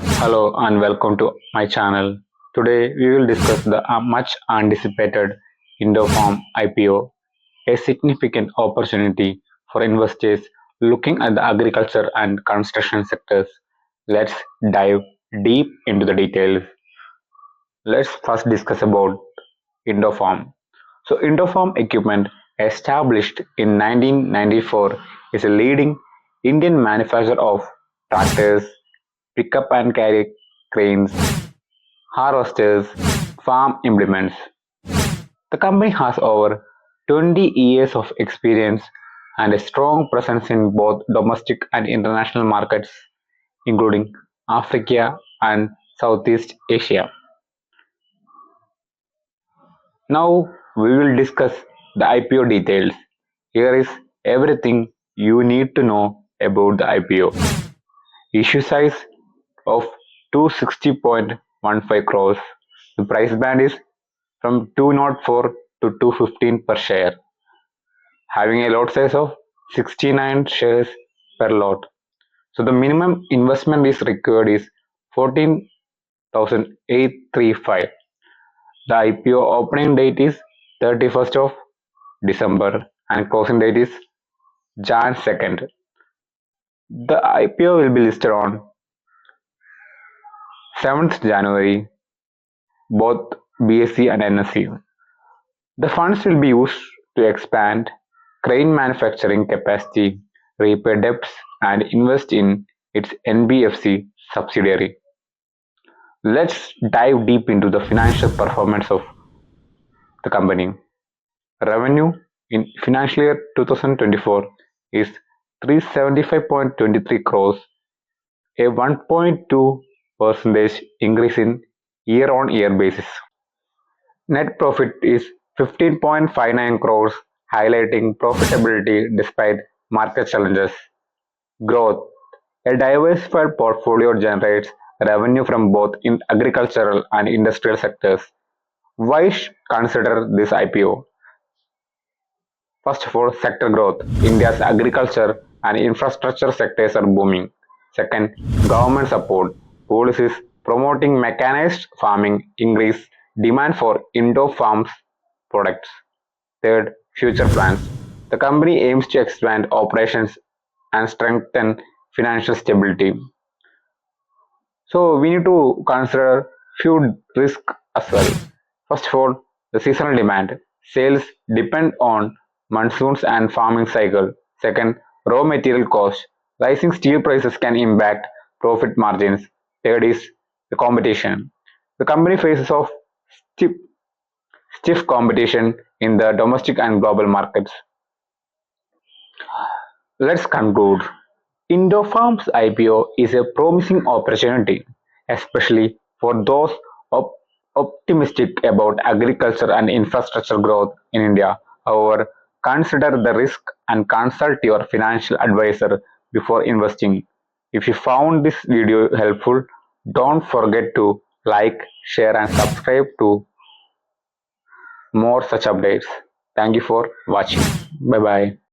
Hello and welcome to my channel. Today we will discuss the much anticipated Indofarm IPO, a significant opportunity for investors looking at the agriculture and construction sectors. Let's dive deep into the details. Let's first discuss about Indofarm. So Indofarm Equipment, established in 1994, is a leading Indian manufacturer of tractors, pickup and carry cranes, harvesters, farm implements. The company has over 20 years of experience and a strong presence in both domestic and international markets, including Africa and Southeast Asia. Now we will discuss the IPO details. Here is everything you need to know about the IPO. Issue size of 260.15 crores. The price band is from 204 to 215 per share, having a lot size of 69 shares per lot. So the minimum investment is required is 14,835. The IPO opening date is 31st of December and closing date is Jan 2nd. The IPO will be listed on 7th January, both BSE and NSE. The funds will be used to expand crane manufacturing capacity, repay debts, and invest in its NBFC subsidiary. Let's dive deep into the financial performance of the company. Revenue in financial year 2024 is 375.23 crores, a 1.2% increase in year-on-year basis. Net profit is 15.59 crores, highlighting profitability despite market challenges. Growth. A diversified portfolio generates revenue from both in agricultural and industrial sectors. Why consider this IPO? First of all, sector growth. India's agriculture and infrastructure sectors are booming. Second, government support. Policies promoting mechanized farming increase demand for indo farms products. Third, future plans. The company aims to expand operations and strengthen financial stability. So we need to consider few risks as well. First of all, the seasonal demand. Sales depend on monsoons and farming cycle. Second, raw material cost. Rising steel prices can impact profit margins. Third is the competition. The company faces of stiff, stiff competition in the domestic and global markets. Let's conclude. Indofarm's IPO is a promising opportunity, especially for those op- optimistic about agriculture and infrastructure growth in India. However, consider the risk and consult your financial advisor before investing. If you found this video helpful, don't forget to like, share, and subscribe to more such updates. Thank you for watching. Bye bye.